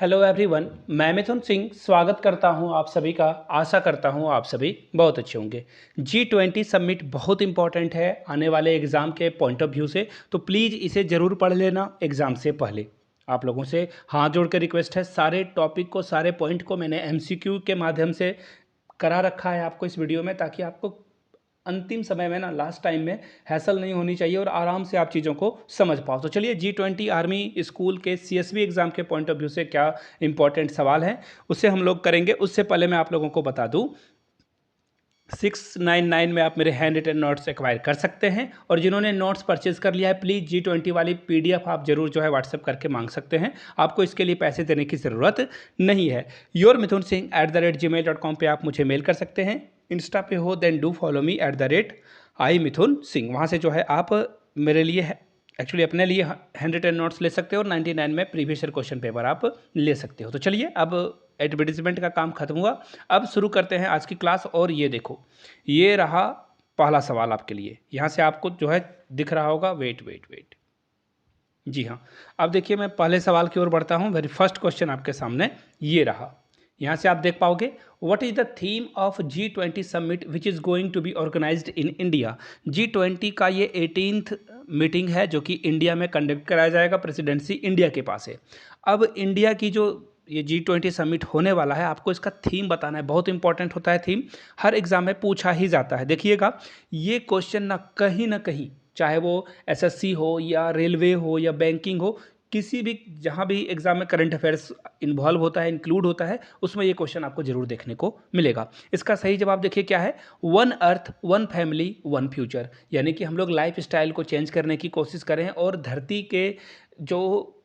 Hello everyone, मैं मिथुन सिंह स्वागत करता हूं आप सभी का। आशा करता हूं आप सभी बहुत अच्छे होंगे। G20 समिट बहुत इंपॉर्टेंट है आने वाले एग्ज़ाम के पॉइंट ऑफ व्यू से, तो प्लीज़ इसे ज़रूर पढ़ लेना एग्ज़ाम से पहले। आप लोगों से हाथ जोड़ कर रिक्वेस्ट है, सारे टॉपिक को सारे पॉइंट को मैंने MCQ के माध्यम से करा रखा है आपको इस वीडियो में, ताकि आपको अंतिम समय में ना लास्ट टाइम में हैसल नहीं होनी चाहिए और आराम से आप चीज़ों को समझ पाओ। तो चलिए G20 आर्मी स्कूल के CSB एग्ज़ाम के पॉइंट ऑफ व्यू से क्या इंपॉर्टेंट सवाल हैं उससे हम लोग करेंगे। उससे पहले मैं आप लोगों को बता दूं, 699 में आप मेरे हैंड रिटन नोट्स एक्वायर कर सकते हैं, और जिन्होंने नोट्स परचेज कर लिया है प्लीज़ G20 वाली PDF आप जरूर जो है व्हाट्सएप करके मांग सकते हैं। आपको इसके लिए पैसे देने की ज़रूरत नहीं है। yourmithunsingh@gmail.com पे आप मुझे मेल कर सकते हैं। इंस्टा पे हो then do follow me @iMithunSingh। वहाँ से जो है आप मेरे लिए एक्चुअली अपने लिए हैंड रिटन नोट्स ले सकते हो और 99 में प्रीवियस ईयर क्वेश्चन पेपर आप ले सकते हो। तो चलिए अब एडवर्टीजमेंट का काम खत्म हुआ, अब शुरू करते हैं आज की क्लास। और ये देखो, ये रहा पहला सवाल आपके लिए। यहाँ से आपको जो है दिख रहा होगा, वेट वेट वेट, जी हाँ। अब देखिए मैं पहले सवाल की ओर बढ़ता हूँ। वेरी फर्स्ट क्वेश्चन आपके सामने ये रहा। यहाँ से आप देख पाओगे, what is the theme of G20 summit which is going to be organised in India. G20 का ये 18th मीटिंग है जो कि इंडिया में कंडक्ट कराया जाएगा। प्रेसिडेंसी इंडिया के पास है। अब इंडिया की जो ये G20 समिट होने वाला है, आपको इसका थीम बताना है। बहुत इंपॉर्टेंट होता है थीम, हर एग्जाम में पूछा ही जाता है। देखिएगा, ये क्वेश्चन ना कहीं चाहे वो SSC हो या रेलवे हो या बैंकिंग हो, किसी भी जहाँ भी एग्जाम में करंट अफेयर्स इन्वॉल्व होता है, इंक्लूड होता है, उसमें ये क्वेश्चन आपको जरूर देखने को मिलेगा। इसका सही जवाब देखिए क्या है, one earth one family one future. यानी कि हम लोग लाइफ स्टाइल को चेंज करने की कोशिश करें और धरती के जो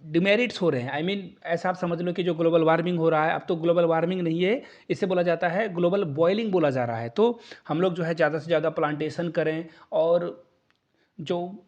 डिमेरिट्स हो रहे हैं, ऐसा आप समझ लो कि जो ग्लोबल वार्मिंग हो रहा है, अब तो ग्लोबल वार्मिंग नहीं है, इसे बोला जाता है ग्लोबल बॉइलिंग बोला जा रहा है। तो हम लोग जो है ज़्यादा से ज़्यादा प्लांटेशन करें, और जो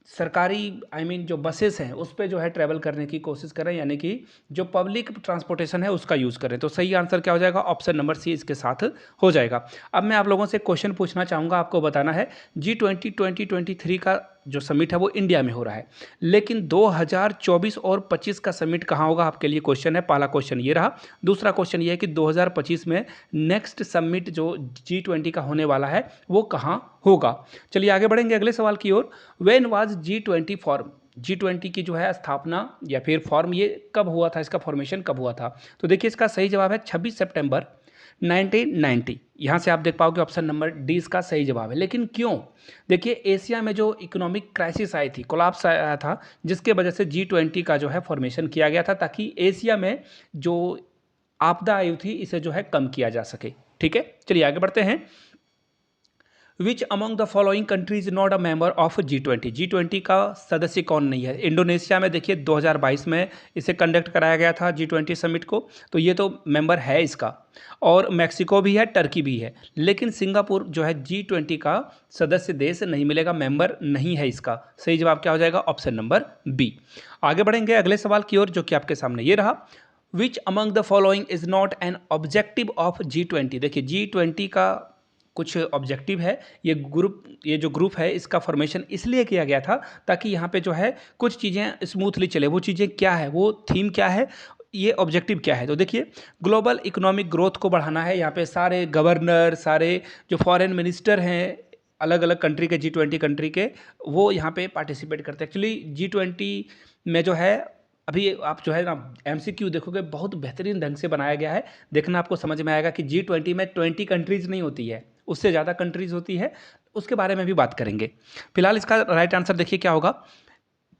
सरकारी जो बसेस हैं उस पर जो है ट्रैवल करने की कोशिश करें, यानी कि जो पब्लिक ट्रांसपोर्टेशन है उसका यूज़ करें। तो सही आंसर क्या हो जाएगा, ऑप्शन नंबर सी इसके साथ हो जाएगा। अब मैं आप लोगों से क्वेश्चन पूछना चाहूँगा, आपको बताना है G20 2023 का जो समिट है वो इंडिया में हो रहा है, लेकिन 2024 और 25 का समिट कहाँ होगा, आपके लिए क्वेश्चन है। पहला क्वेश्चन ये रहा। दूसरा क्वेश्चन ये है कि 2025 में नेक्स्ट समिट जो G20 का होने वाला है वो कहाँ होगा। चलिए आगे बढ़ेंगे अगले सवाल की ओर। When was G20 form. G20 की जो है स्थापना या फिर फॉर्म ये कब हुआ था, इसका फॉर्मेशन कब हुआ था। तो देखिए इसका सही जवाब है 26 सितंबर 1990। यहाँ से आप देख पाओगे ऑप्शन नंबर डी इसका सही जवाब है। लेकिन क्यों, देखिए एशिया में जो इकोनॉमिक क्राइसिस आई थी, कोलैप्स आया था, जिसके वजह से G20 का जो है फॉर्मेशन किया गया था, ताकि एशिया में जो आपदा आई थी इसे जो है कम किया जा सके। ठीक है, चलिए आगे बढ़ते हैं। विच among the following country is not a member of G20। G20 का सदस्य कौन नहीं है। इंडोनेशिया में देखिए 2022 में इसे कंडक्ट कराया गया था G20 समिट को, तो ये तो मेंबर है इसका। और मैक्सिको भी है, टर्की भी है, लेकिन सिंगापुर जो है G20 का सदस्य देश नहीं मिलेगा, मेंबर नहीं है इसका। सही जवाब क्या हो जाएगा, ऑप्शन नंबर बी। आगे बढ़ेंगे अगले सवाल की ओर, जो कि आपके सामने ये रहा। विच among the following is not an objective of G20। देखिए G20 का कुछ ऑब्जेक्टिव है। ये जो ग्रुप है इसका फॉर्मेशन इसलिए किया गया था ताकि यहाँ पे जो है कुछ चीज़ें स्मूथली चले। वो चीज़ें क्या है, वो थीम क्या है, ये ऑब्जेक्टिव क्या है। तो देखिए ग्लोबल इकोनॉमिक ग्रोथ को बढ़ाना है। यहाँ पे सारे गवर्नर, सारे जो फॉरेन मिनिस्टर हैं अलग अलग कंट्री के, G20 कंट्री के, वो यहाँ पे पार्टिसिपेट करते हैं। एक्चुअली G20 में जो है अभी आप जो है ना MCQ देखोगे, बहुत बेहतरीन ढंग से बनाया गया है। देखना आपको समझ में आएगा कि G20 में 20 कंट्रीज़ नहीं होती है, उससे ज़्यादा कंट्रीज़ होती है। उसके बारे में भी बात करेंगे। फिलहाल इसका राइट आंसर देखिए क्या होगा।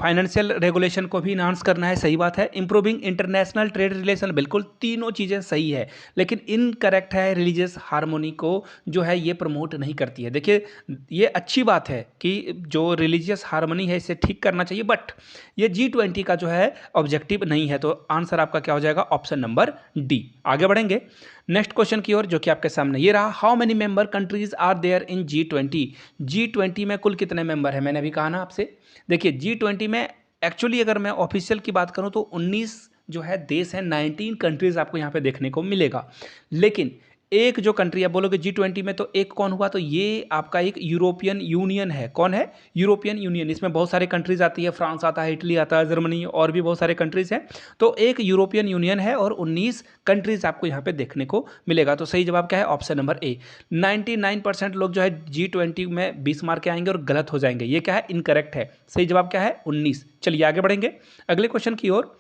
फाइनेंशियल रेगुलेशन को भी इन्हांस करना है, सही बात है। इंप्रूविंग इंटरनेशनल ट्रेड रिलेशन, बिल्कुल तीनों चीज़ें सही है, लेकिन इनकरेक्ट है रिलीजियस हार्मोनी को जो है ये प्रमोट नहीं करती है। देखिए ये अच्छी बात है कि जो रिलीजियस हार्मनी है इसे ठीक करना चाहिए, बट ये G20 का जो है ऑब्जेक्टिव नहीं है। तो आंसर आपका क्या हो जाएगा, ऑप्शन नंबर डी। आगे बढ़ेंगे नेक्स्ट क्वेश्चन की ओर, जो कि आपके सामने ये रहा। How many member countries are there in G20। G20 में कुल कितने मेंबर हैं, मैंने अभी कहा ना आपसे। देखिए G20 में एक्चुअली अगर मैं ऑफिशियल की बात करूं तो 19 जो है देश हैं, 19 कंट्रीज आपको यहाँ पे देखने को मिलेगा। लेकिन एक जो कंट्री, आप बोलोगे G20 में तो एक कौन हुआ, तो ये आपका एक यूरोपियन यूनियन है। कौन है? European union. इसमें बहुत सारे कंट्रीज आती है, फ्रांस आता है, इटली आता है, जर्मनी और भी बहुत सारे कंट्रीज हैं। तो एक यूरोपियन यूनियन है और 19 कंट्रीज आपको यहाँ पे देखने को मिलेगा। तो सही जवाब क्या है? Option number A. 99% लोग जो है G20 में 20 मार्क के आएंगे और गलत हो जाएंगे। ये क्या है? इनकरेक्ट है। सही जवाब क्या है? 19। चलिए आगे बढ़ेंगे अगले क्वेश्चन की ओर।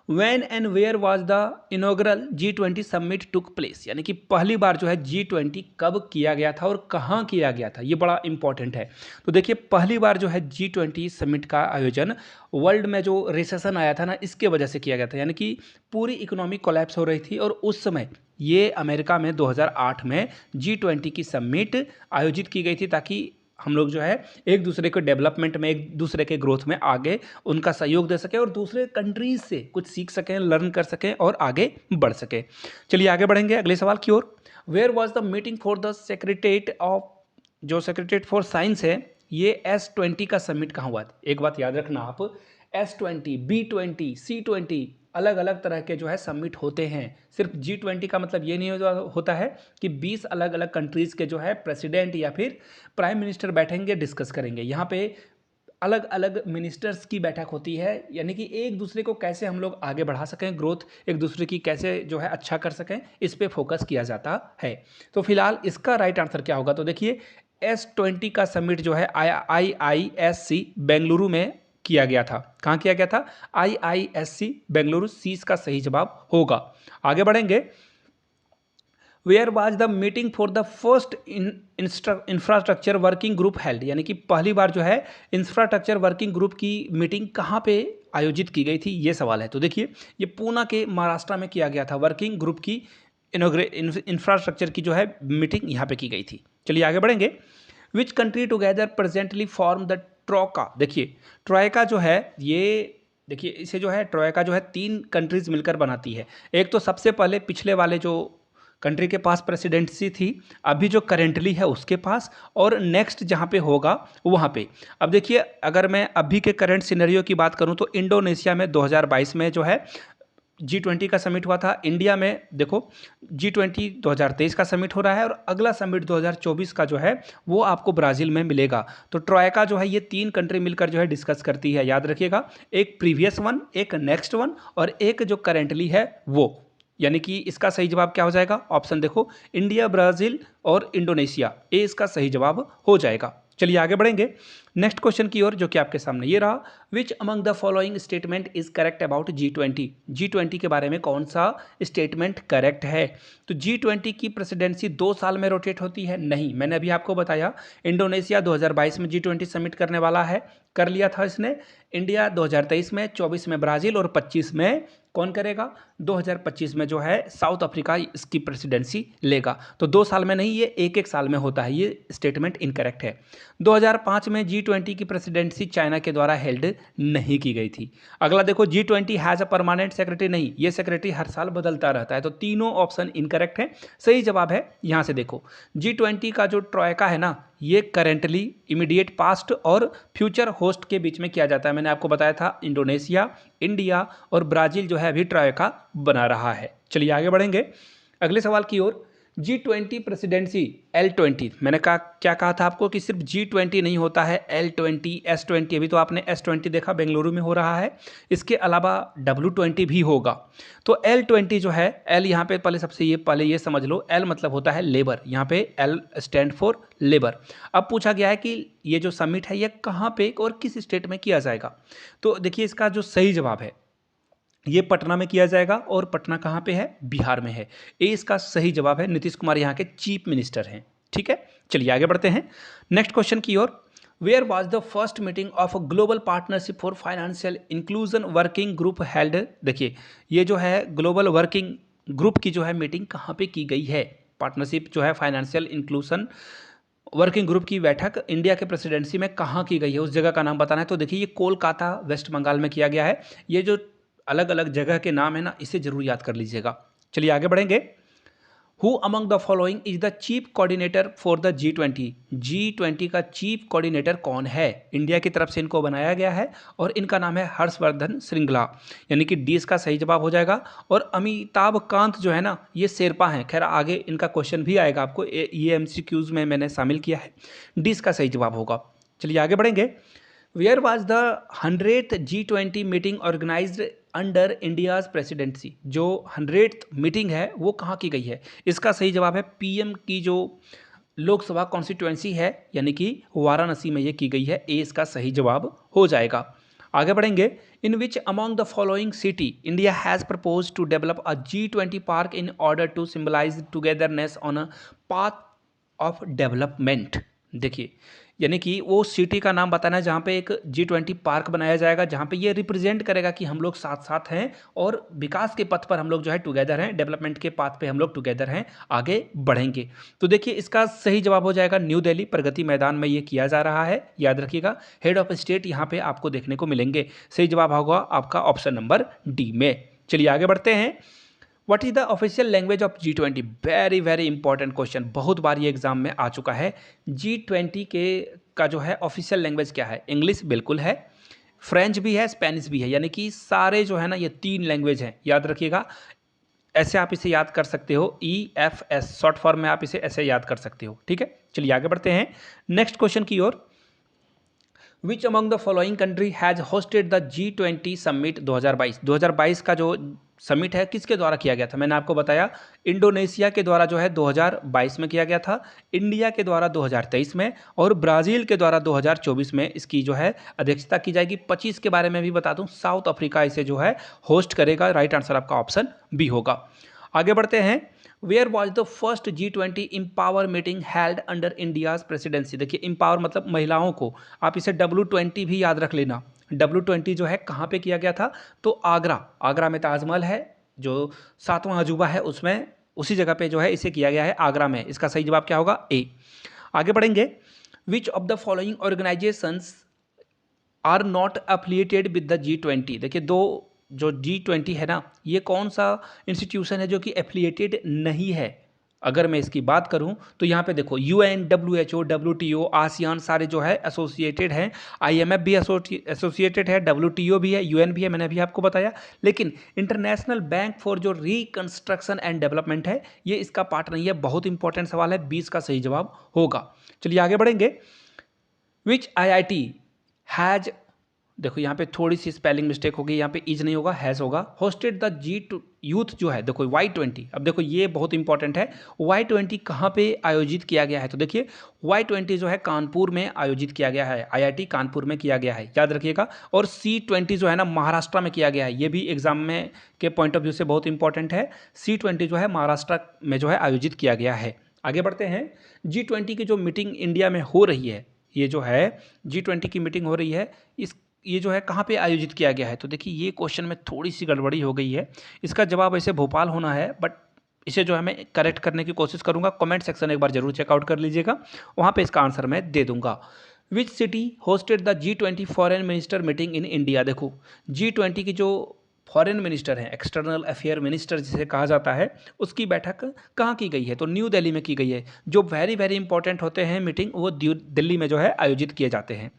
When and where was the inaugural G20 summit took place? यानी कि पहली बार जो है G20 कब किया गया था और कहाँ किया गया था, ये बड़ा इंपॉर्टेंट है। तो देखिए पहली बार जो है G20 समिट का आयोजन वर्ल्ड में जो रिसेशन आया था ना, इसके वजह से किया गया था। यानी कि पूरी इकोनॉमिक कोलैप्स हो रही थी और उस समय ये अमेरिका में 2008 में G20 की समिट आयोजित की गई थी, ताकि हम लोग जो है एक दूसरे के डेवलपमेंट में, एक दूसरे के ग्रोथ में आगे उनका सहयोग दे सकें और दूसरे कंट्रीज से कुछ सीख सकें, लर्न कर सकें और आगे बढ़ सकें। चलिए आगे बढ़ेंगे अगले सवाल की ओर। Where was the meeting for the secretariat of, जो सेक्रेटेरिएट फॉर साइंस है, ये S20 का समिट कहाँ हुआ? एक बात याद रखना आप, S20, B20, C20 अलग अलग तरह के जो है समिट होते हैं। सिर्फ G20 का मतलब ये नहीं होता है कि 20 अलग अलग कंट्रीज़ के जो है प्रेसिडेंट या फिर प्राइम मिनिस्टर बैठेंगे, डिस्कस करेंगे। यहाँ पे अलग अलग मिनिस्टर्स की बैठक होती है, यानी कि एक दूसरे को कैसे हम लोग आगे बढ़ा सकें, ग्रोथ एक दूसरे की कैसे जो है अच्छा कर सकें, इस पे फोकस किया जाता है। तो फिलहाल इसका राइट आंसर क्या होगा? तो देखिए S20 का समिट जो है IISc बेंगलुरु में किया गया था। कहाँ किया गया था? IISc बेंगलुरु, सी इसका सही जवाब होगा। आगे बढ़ेंगे। Where was the meeting for the first infrastructure working group held? यानी कि पहली बार जो है इंफ्रास्ट्रक्चर वर्किंग ग्रुप की मीटिंग कहाँ पे आयोजित की गई थी, ये सवाल है। तो देखिए ये पूना के महाराष्ट्र में किया गया था। वर्किंग ग्रुप की इंफ्रास्ट्रक्चर की जो है मीटिंग यहाँ पे की गई थी। चलिए आगे बढ़ेंगे। Which country together presently form the troika? देखिए ट्रोयका जो है, ये देखिए इसे जो है ट्रोयका जो है 3 कंट्रीज मिलकर बनाती है। एक तो सबसे पहले पिछले वाले जो कंट्री के पास प्रेसिडेंसी थी, अभी जो करेंटली है उसके पास, और नेक्स्ट जहाँ पे होगा वहाँ पे। अब देखिए अगर मैं अभी के करंट सिनेरियो की बात करूँ तो इंडोनेशिया में 2022 में जो है G20 का समिट हुआ था। इंडिया में देखो G20 2023 का समिट हो रहा है और अगला समिट 2024 का जो है वो आपको ब्राज़ील में मिलेगा। तो ट्रोयका जो है ये 3 कंट्री मिलकर जो है डिस्कस करती है, याद रखिएगा। एक प्रीवियस वन, एक नेक्स्ट वन और एक जो करेंटली है वो। यानी कि इसका सही जवाब क्या हो जाएगा? ऑप्शन देखो, इंडिया, ब्राज़ील और इंडोनेशिया, ये इसका सही जवाब हो जाएगा। चलिए आगे बढ़ेंगे नेक्स्ट क्वेश्चन की ओर, जो कि आपके सामने ये रहा। विच among the following statement is correct about G20? G20 के बारे में कौन सा स्टेटमेंट करेक्ट है? तो G20 की प्रेसिडेंसी 2 साल में रोटेट होती है? नहीं, मैंने अभी आपको बताया इंडोनेशिया 2022 में G20 समिट करने वाला है, कर लिया था इसने। इंडिया 2023 में, 24 में ब्राज़ील और 25 में कौन करेगा? 2025 में जो है साउथ अफ्रीका इसकी प्रेसिडेंसी लेगा। तो 2 साल में नहीं, ये एक साल में होता है। ये स्टेटमेंट इनकरेक्ट है। 2005 में G20 की प्रेसिडेंसी चाइना के द्वारा हेल्ड नहीं की गई थी। अगला देखो, G20 has a permanent secretary? नहीं, ये सेक्रेटरी हर साल बदलता रहता है। तो तीनों ऑप्शन इनकरेक्ट हैं। सही जवाब है यहाँ से देखो, G20 का जो ट्रोयका है ना, ये करेंटली, इमीडिएट पास्ट और फ्यूचर होस्ट के बीच में किया जाता है। मैंने आपको बताया था इंडोनेशिया, इंडिया और ब्राज़ील जो है अभी ट्रोयका बना रहा है। चलिए आगे बढ़ेंगे अगले सवाल की ओर। G20 प्रेसिडेंसी L20, मैंने क्या कहा था आपको कि सिर्फ G20 नहीं होता है, L20, S20, अभी तो आपने S20 देखा बेंगलुरु में हो रहा है, इसके अलावा W20 भी होगा। तो L20 जो है, L यहाँ पे पहले ये समझ लो, L मतलब होता है लेबर, यहाँ पे L स्टैंड फॉर लेबर। अब पूछा गया है कि ये जो समिट है ये कहाँ पे और किस स्टेट में किया जाएगा? तो देखिए इसका जो सही जवाब है ये पटना में किया जाएगा, और पटना कहाँ पे है? बिहार में है। ये इसका सही जवाब है। नीतीश कुमार यहाँ के चीफ मिनिस्टर हैं। ठीक है, चलिए आगे बढ़ते हैं नेक्स्ट क्वेश्चन की ओर। Where was the first meeting of a global partnership for financial inclusion working group held? देखिए ये जो है ग्लोबल वर्किंग ग्रुप की जो है मीटिंग कहाँ पे की गई है? पार्टनरशिप जो है फाइनेंशियल इंक्लूजन वर्किंग ग्रुप की बैठक इंडिया के प्रेसिडेंसी में कहाँ की गई है, उस जगह का नाम बताना है। तो देखिए ये कोलकाता वेस्ट बंगाल में किया गया है। ये जो अलग अलग जगह के नाम है ना, इसे जरूर याद कर लीजिएगा। चलिए आगे बढ़ेंगे। Who among the following is the chief coordinator for the G20? G20 का चीफ कोऑर्डिनेटर कौन है? इंडिया की तरफ से इनको बनाया गया है और इनका नाम है हर्षवर्धन श्रृंगला, यानी कि डी इसका सही जवाब हो जाएगा। और अमिताभ कांत जो है ना, ये शेरपा हैं। खैर आगे इनका क्वेश्चन भी आएगा आपको, ये MCQs में मैंने शामिल किया है। डी इसका सही जवाब होगा। चलिए आगे बढ़ेंगे। Where was the 100th G20 meeting organised under India's presidency? जो 100th मीटिंग है वो कहाँ की गई है? इसका सही जवाब है PM की जो लोकसभा कॉन्स्टिट्यूएंसी है, यानी कि वाराणसी में ये की गई है। ए इसका सही जवाब हो जाएगा। आगे बढ़ेंगे। In which among the following city India has propose to develop a G20 park in order to symbolise togetherness on a path of development? देखिए, यानी कि वो सिटी का नाम बताना है जहाँ पे एक G20 पार्क बनाया जाएगा, जहाँ पे ये रिप्रेजेंट करेगा कि हम लोग साथ साथ हैं और विकास के पथ पर हम लोग जो है टुगेदर हैं, डेवलपमेंट के पाथ पे हम लोग टुगेदर हैं, आगे बढ़ेंगे। तो देखिए इसका सही जवाब हो जाएगा न्यू दिल्ली, प्रगति मैदान में ये किया जा रहा है। याद रखिएगा, हेड ऑफ स्टेट यहाँ पे आपको देखने को मिलेंगे। सही जवाब होगा आपका ऑप्शन नंबर डी में। चलिए आगे बढ़ते हैं। What is the official language of G20? Very very important question, बहुत बार ये एग्जाम में आ चुका है। G20 के का जो है ऑफिशियल लैंग्वेज क्या है? इंग्लिश बिल्कुल है, फ्रेंच भी है, स्पेनिश भी है, यानी कि सारे जो है ना ये 3 लैंग्वेज हैं। याद रखिएगा, ऐसे आप इसे याद कर सकते हो, EFS शॉर्ट फॉर्म में आप इसे ऐसे याद कर सकते हो। ठीक है, चलिए आगे बढ़ते हैं नेक्स्ट क्वेश्चन की ओर। Which among the following country has hosted the G20 summit 2022? 2022 का जो समिट है किसके द्वारा किया गया था? मैंने आपको बताया इंडोनेशिया के द्वारा जो है 2022 में किया गया था, इंडिया के द्वारा 2023 में और ब्राज़ील के द्वारा 2024 में इसकी जो है अध्यक्षता की जाएगी। 25 के बारे में भी बता दूं, साउथ अफ्रीका इसे जो है होस्ट करेगा। राइट आंसर आपका ऑप्शन बी होगा। आगे बढ़ते हैं। Where was the first G20 empower meeting held under India's presidency? देखिए इम्पावर मतलब महिलाओं को, आप इसे W20 भी याद रख लेना। W20 जो है कहाँ पे किया गया था? तो आगरा में ताजमहल है, जो 7वां अजूबा है उसमें, उसी जगह पे जो है इसे किया गया है, आगरा में। इसका सही जवाब क्या होगा? ए। आगे बढ़ेंगे। Which of the following organisations are not affiliated with the G20? देखिए दो जो G20 है ना, ये कौन सा इंस्टीट्यूशन है जो कि एफिलिएटेड नहीं है? अगर मैं इसकी बात करूं तो यहाँ पे देखो UN, WHO, WTO, आसियान सारे जो है एसोसिएटेड हैं, IMF भी एसोसिएटेड है, WTO भी है, UN भी है, मैंने अभी आपको बताया। लेकिन इंटरनेशनल बैंक फॉर जो रिकंस्ट्रक्शन एंड डेवलपमेंट है, ये इसका पार्ट नहीं है। बहुत इंपॉर्टेंट सवाल है, 20 का सही जवाब होगा। चलिए आगे बढ़ेंगे। विच IIT हैज, देखो यहाँ पे थोड़ी सी स्पेलिंग मिस्टेक होगी, यहाँ पे इज नहीं होगा, हैज़ होगा। होस्टेड द G2 यूथ जो है, देखो Y20, अब देखो ये बहुत इंपॉर्टेंट है। Y20 कहाँ पे आयोजित किया गया है? तो देखिए Y20 जो है कानपुर में आयोजित किया गया है, IIT कानपुर में किया गया है, याद रखिएगा। और C20 जो है ना महाराष्ट्र में किया गया है, ये भी एग्जाम में के पॉइंट ऑफ व्यू से बहुत इंपॉर्टेंट है। C20 जो है महाराष्ट्र में जो है आयोजित किया गया है। आगे बढ़ते हैं। G20 की जो मीटिंग इंडिया में हो रही है, ये जो है G20 की मीटिंग हो रही है, ये जो है कहाँ पे आयोजित किया गया है? तो देखिए ये क्वेश्चन में थोड़ी सी गड़बड़ी हो गई है। इसका जवाब ऐसे भोपाल होना है, बट इसे जो है मैं करेक्ट करने की कोशिश करूंगा। कमेंट सेक्शन एक बार जरूर चेकआउट कर लीजिएगा, वहाँ पे इसका आंसर मैं दे दूंगा। Which city hosted the G20 foreign minister meeting in India? देखो G20 की जो फॉरेन मिनिस्टर हैं, एक्सटर्नल अफेयर मिनिस्टर जिसे कहा जाता है, उसकी बैठक कहाँ की गई है? तो न्यू दिल्ली में की गई है। जो वेरी वेरी इंपॉर्टेंट होते हैं मीटिंग, वो दिल्ली में जो है आयोजित किए जाते हैं।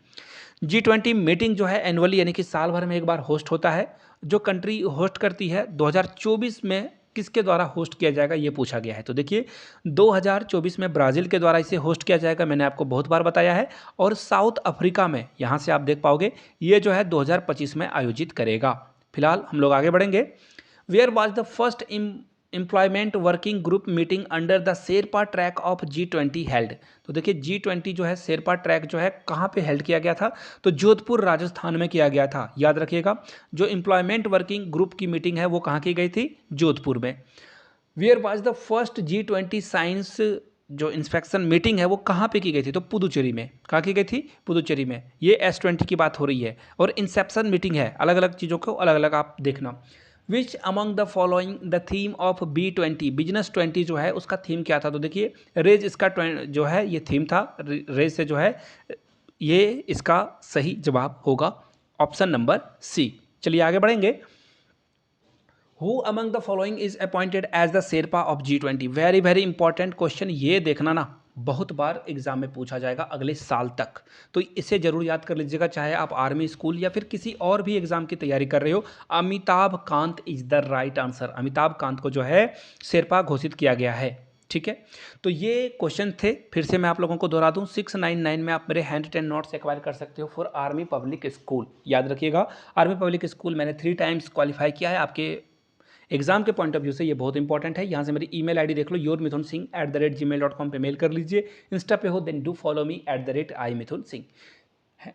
G20 मीटिंग जो है एनुअली यानी कि साल भर में एक बार होस्ट होता है। जो कंट्री होस्ट करती है 2024 में किसके द्वारा होस्ट किया जाएगा, ये पूछा गया है। तो देखिए 2024 में ब्राज़ील के द्वारा इसे होस्ट किया जाएगा, मैंने आपको बहुत बार बताया है। और साउथ अफ्रीका में, यहाँ से आप देख पाओगे, ये जो है 2025 में आयोजित करेगा। फिलहाल हम लोग आगे बढ़ेंगे। Where was the first employment working group meeting under the sherpa track of G20 held? तो देखिए G20 जो है शेरपा ट्रैक जो है कहाँ पे हेल्ड किया गया था? तो जोधपुर राजस्थान में किया गया था। याद रखिएगा, जो एम्प्लॉयमेंट वर्किंग ग्रुप की मीटिंग है वो कहाँ की गई थी? जोधपुर में। Where was the first G20 science जो इंस्पेक्शन मीटिंग है वो कहाँ पे की गई थी? तो पुदुचेरी में। कहाँ की गई थी? पुदुचेरी में। ये S20 की बात हो रही है और इंसेप्शन मीटिंग है, अलग अलग चीज़ों को अलग अलग आप देखना। विच among the following the theme of B20? Business 20 जो है उसका थीम क्या था? तो देखिए रेज इसका जो है ये थीम था, रेज से जो है ये इसका सही जवाब होगा ऑप्शन नंबर सी। चलिए आगे बढ़ेंगे। Who among the following is appointed as the sherpa of G20? Very very important question, ये देखना ना बहुत बार एग्जाम में पूछा जाएगा अगले साल तक, तो इसे जरूर याद कर लीजिएगा, चाहे आप आर्मी, स्कूल या फिर किसी और भी एग्जाम की तैयारी कर रहे हो। Amitabh Kant is the right answer. Amitabh Kant को जो है शेरपा घोषित किया गया है। ठीक है, तो ये क्वेश्चन थे, फिर से मैं आप लोगों को दोहरा दूं, 699 में आप मेरे हैंड रिटन नोट्स एक्वायर कर सकते हो फॉर आर्मी पब्लिक स्कूल। याद रखिएगा, आर्मी पब्लिक स्कूल मैंने 3 टाइम्स क्वालिफाई किया है। आपके एग्जाम के पॉइंट ऑफ व्यू से ये बहुत इंपॉर्टेंट है। यहाँ से मेरी ईमेल आईडी देख लो, yourmithunsingh@gmail.com पे मेल कर लीजिए। इंस्टा पे हो then do follow me @iMithunSingh।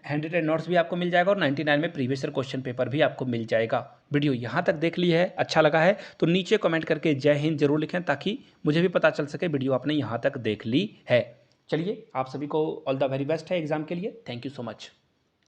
Hand written notes भी आपको मिल जाएगा और 99 में प्रीवियस ईयर क्वेश्चन पेपर भी आपको मिल जाएगा। वीडियो यहाँ तक देख ली है, अच्छा लगा है तो नीचे कमेंट करके जय हिंद जरूर लिखें, ताकि मुझे भी पता चल सके वीडियो आपने यहाँ तक देख ली है। चलिए, आप सभी को ऑल द वेरी बेस्ट है एग्जाम के लिए। Thank you so much.